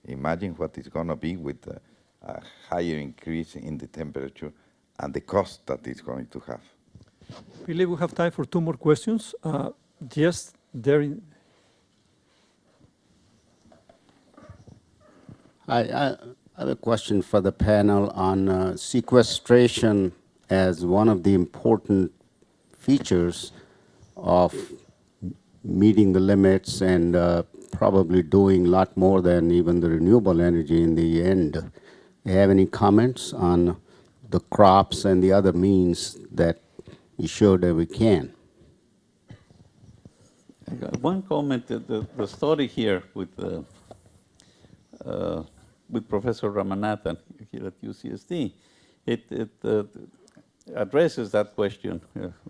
Imagine what it's going to be with a higher increase in the temperature and the cost that it's going to have. I believe we have time for 2 more questions. Yes, there. I have a question for the panel on sequestration as one of the important features of meeting the limits and probably doing a lot more than even the renewable energy in the end. Do you have any comments on the crops and the other means that you showed that we can? I got one comment, the story here with Professor Ramanathan here at UCSD, it addresses that question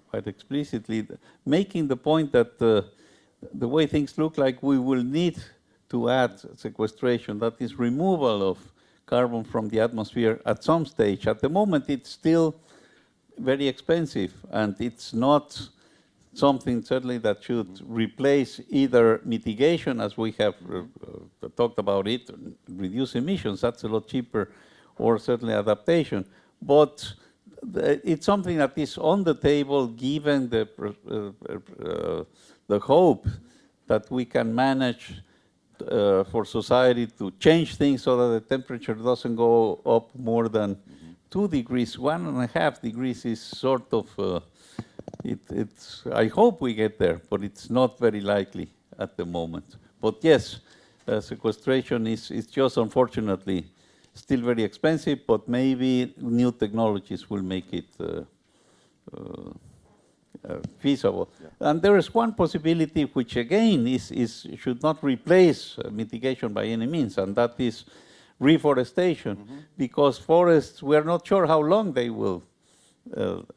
quite explicitly, making the point that the way things look like, we will need to add sequestration, that is removal of carbon from the atmosphere at some stage. At the moment, it's still very expensive, and it's not something certainly that should replace either mitigation, as we have talked about it, reduce emissions, that's a lot cheaper, or certainly adaptation. But it's something that is on the table given the hope that we can manage for society to change things so that the temperature doesn't go up more than 2 degrees. 1.5 degrees is sort of, I hope we get there, but it's not very likely at the moment. But yes, sequestration is just unfortunately still very expensive, but maybe new technologies will make it feasible. Yeah. And there is one possibility which again should not replace mitigation by any means, and that is reforestation, because forests, we are not sure how long they will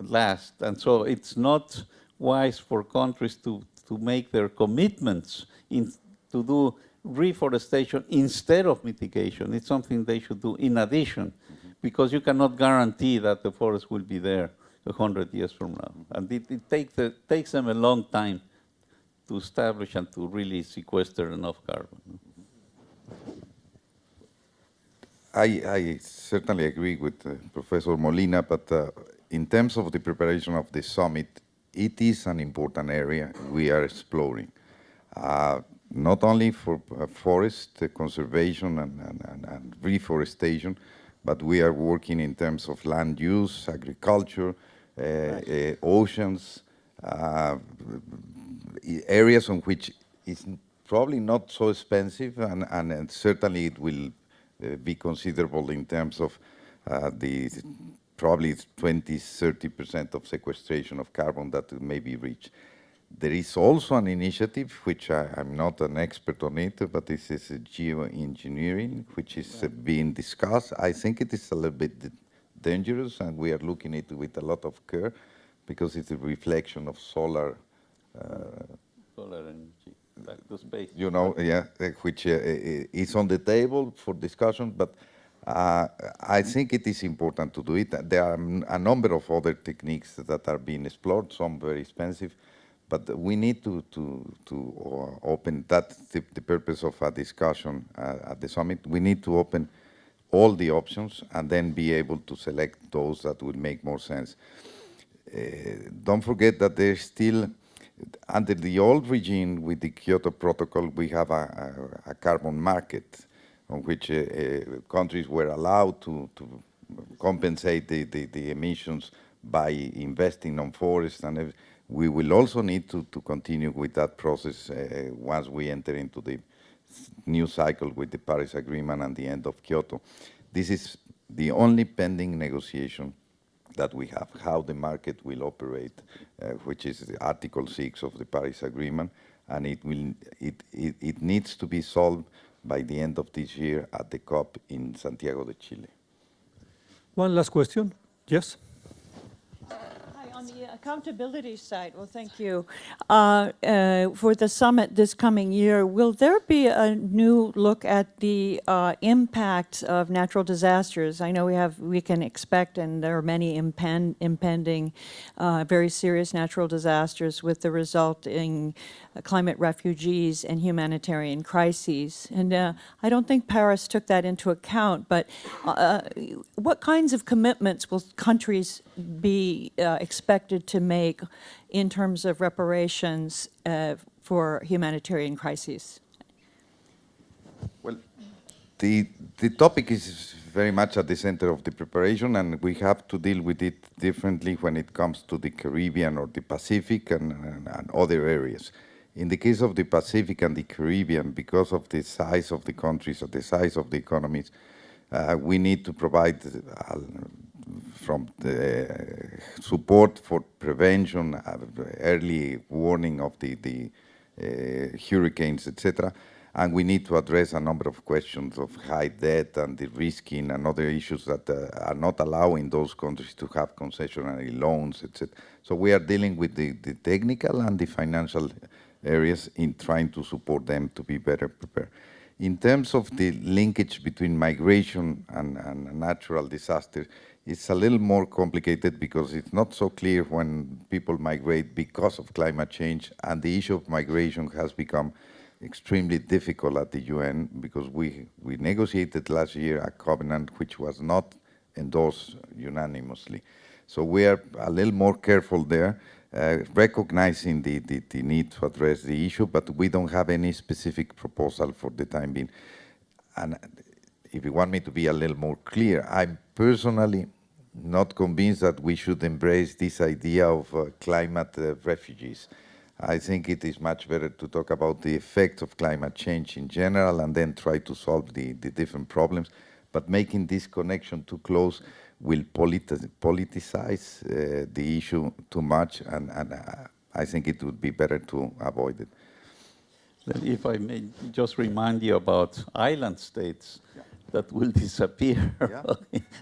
last, and so it's not wise for countries to make their commitments to do reforestation instead of mitigation. It's something they should do in addition, because you cannot guarantee that the forest will be there 100 years from now. And it takes them a long time to establish and to really sequester enough carbon. I certainly agree with Professor Molina, but in terms of the preparation of the summit, it is an important area we are exploring. Not only for forest conservation and reforestation, but we are working in terms of land use, agriculture, oceans, areas on which it's probably not so expensive, and certainly it will be considerable in terms of the probably 20-30% of sequestration of carbon that may be reached. There is also an initiative, which I'm not an expert on it, but this is geoengineering, which is being discussed. I think it is a little bit dangerous, and we are looking at it with a lot of care, because it's a reflection of solar energy, like the space. You know, yeah, which is on the table for discussion, but I think it is important to do it. There are a number of other techniques that are being explored, some very expensive, but we need to open, that's the purpose of a discussion at the summit. We need to open all the options and then be able to select those that would make more sense. don't forget that there's still, under the old regime with the Kyoto Protocol, we have a carbon market on which countries were allowed to compensate the emissions by investing on forests, and we will also need to continue with that process once we enter into the new cycle with the Paris Agreement and the end of Kyoto. This is the only pending negotiation that we have, how the market will operate, which is the Article 6 of the Paris Agreement, and it needs to be solved by the end of this year at the COP in Santiago de Chile. One last question. Yes? Hi, on the accountability side, well, thank you. For the summit this coming year, will there be a new look at the impact of natural disasters? I know we can expect, and there are many impending very serious natural disasters with the resulting climate refugees and humanitarian crises. And I don't think Paris took that into account, but what kinds of commitments will countries be expected to make in terms of reparations for humanitarian crises? Well, the topic is very much at the center of the preparation, and we have to deal with it differently when it comes to the Caribbean or the Pacific and other areas. In the case of the Pacific and the Caribbean, because of the size of the countries or the size of the economies, we need to provide from the support for prevention, early warning of the hurricanes, etc. And we need to address a number of questions of high debt and the risking and other issues that are not allowing those countries to have concessionary loans, etc. So we are dealing with the technical and the financial areas in trying to support them to be better prepared. In terms of the linkage between migration and natural disaster, it's a little more complicated because it's not so clear when people migrate because of climate change, and the issue of migration has become extremely difficult at the UN because we negotiated last year a covenant which was not endorsed unanimously. So we are a little more careful there, recognizing the need to address the issue, but we don't have any specific proposal for the time being. And if you want me to be a little more clear, I'm personally not convinced that we should embrace this idea of climate refugees. I think it is much better to talk about the effects of climate change in general and then try to solve the different problems. But making this connection too close will politicize the issue too much, and I think it would be better to avoid it. If I may just remind you about island states that will disappear. Yeah.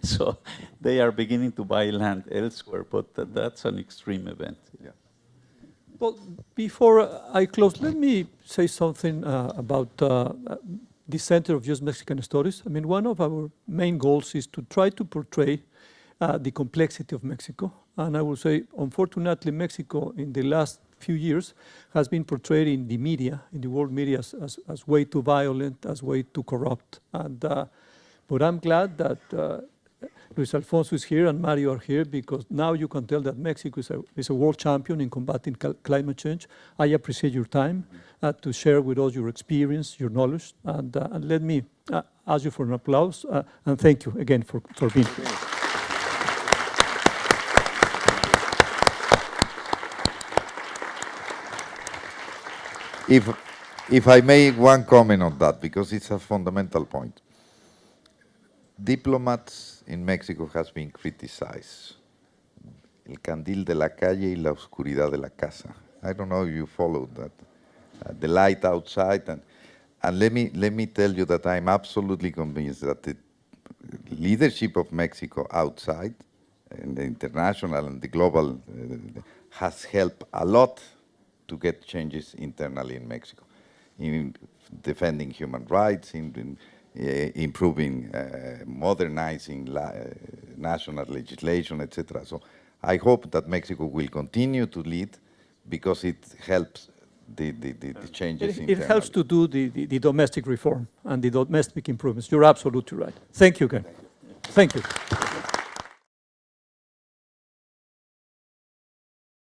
So they are beginning to buy land elsewhere, but that's an extreme event. Yeah. Well, before I close, let me say something about the Center of Just Mexican Studies. I mean, one of our main goals is to try to portray the complexity of Mexico. And I will say, unfortunately, Mexico in the last few years has been portrayed in the media, in the world media, as way too violent, as way too corrupt. And but I'm glad that Luis Alfonso is here and Mario are here, because now you can tell that Mexico is a world champion in combating climate change. I appreciate your time to share with us your experience, your knowledge, and let me ask you for an applause, and thank you again for being here. If I may, one comment on that, because it's a fundamental point. Diplomats in Mexico has been criticized. El candil de la calle y la oscuridad de la casa. I don't know if you followed that. The light outside, and let me tell you that I'm absolutely convinced that the leadership of Mexico outside, and the international and the global, has helped a lot to get changes internally in Mexico, in defending human rights, in improving, modernizing national legislation, etc. So I hope that Mexico will continue to lead, because it helps the changes internally. It helps to do the domestic reform and the domestic improvements. You're absolutely right. Thank you again. Thank you.